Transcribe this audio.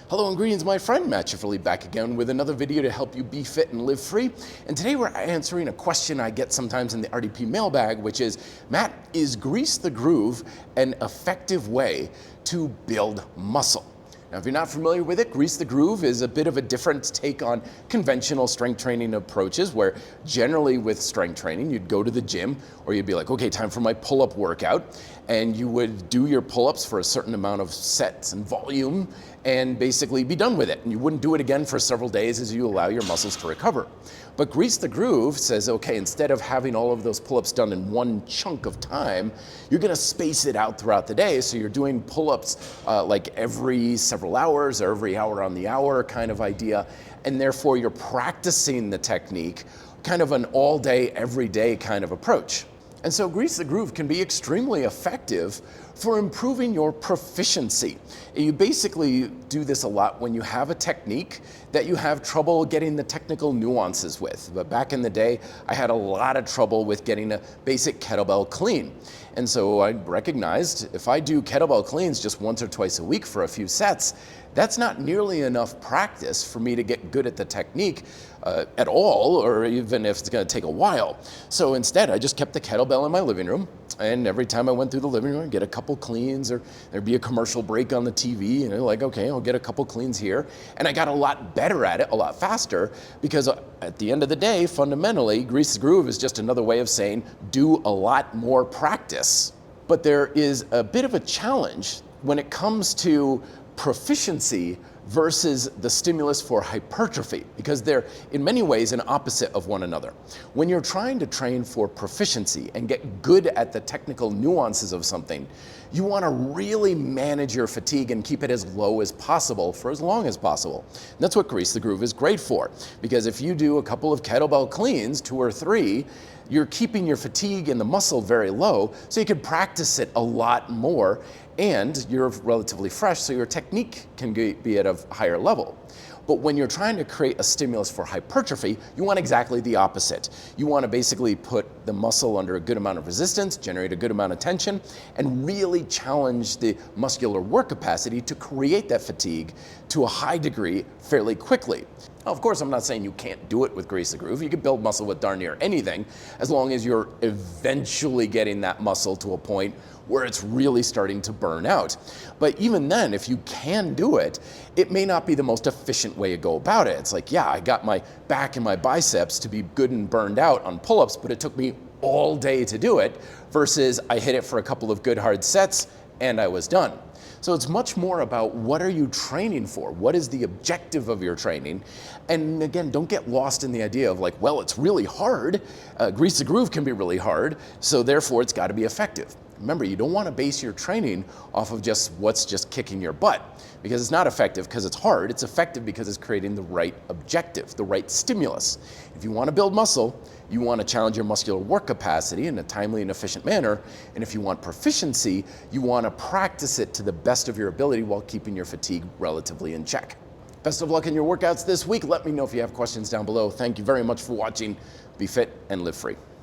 Hello and greetings, my friend. Matt Schifferly back again with another video to help you be fit and live free. And today we're answering a question I get sometimes in the RDP mailbag, which is, Matt, is Grease the Groove an effective way to build muscle? Now, if you're not familiar with it, Grease the Groove is a bit of a different take on conventional strength training approaches, where generally with strength training, you'd go to the gym or you'd be like, okay, time for my pull-up workout. And you would do your pull-ups for a certain amount of sets and volume and basically be done with it. And you wouldn't do it again for several days as you allow your muscles to recover. But Grease the Groove says, okay, instead of having all of those pull-ups done in one chunk of time, you're gonna space it out throughout the day. So you're doing pull-ups like every several hours or every hour on the hour kind of idea. And therefore you're practicing the technique, kind of an all day, every day kind of approach. And so Grease the Groove can be extremely effective for improving your proficiency. You basically do this a lot when you have a technique that you have trouble getting the technical nuances with. But back in the day, I had a lot of trouble with getting a basic kettlebell clean. And so I recognized if I do kettlebell cleans just once or twice a week for a few sets, that's not nearly enough practice for me to get good at the technique at all, or even if it's gonna take a while. So instead, I just kept the kettlebell in my living room, and every time I went through the living room, I'd get a couple cleans, or there'd be a commercial break on the TV, and I'm like, okay, I'll get a couple cleans here. And I got a lot better at it, a lot faster, because at the end of the day, fundamentally, Grease the Groove is just another way of saying, do a lot more practice. But there is a bit of a challenge when it comes to proficiency versus the stimulus for hypertrophy, because they're in many ways an opposite of one another. When you're trying to train for proficiency and get good at the technical nuances of something, you want to really manage your fatigue and keep it as low as possible for as long as possible. And that's what Grease the Groove is great for, because if you do a couple of kettlebell cleans, 2 or 3, you're keeping your fatigue and the muscle very low, so you can practice it a lot more, and you're relatively fresh, so your technique can be at a higher level. But when you're trying to create a stimulus for hypertrophy, you want exactly the opposite. You want to basically put the muscle under a good amount of resistance, generate a good amount of tension, and really challenge the muscular work capacity to create that fatigue to a high degree fairly quickly. Now, of course, I'm not saying you can't do it with Grease the Groove. You can build muscle with darn near anything, as long as you're eventually getting that muscle to a point where it's really starting to burn out. But even then, if you can do it, it may not be the most efficient way to go about it. It's like, yeah, I got my back and my biceps to be good and burned out on pull-ups, but it took me all day to do it, versus I hit it for a couple of good hard sets and I was done. So it's much more about what are you training for? What is the objective of your training? And again, don't get lost in the idea of like, well, it's really hard. Grease the Groove can be really hard, so therefore it's got to be effective. Remember, you don't want to base your training off of just what's just kicking your butt, because it's not effective because it's hard. It's effective because it's creating the right objective, the right stimulus. If you want to build muscle, you want to challenge your muscular work capacity in a timely and efficient manner. And if you want proficiency, you want to practice it to the best of your ability while keeping your fatigue relatively in check. Best of luck in your workouts this week. Let me know if you have questions down below. Thank you very much for watching. Be fit and live free.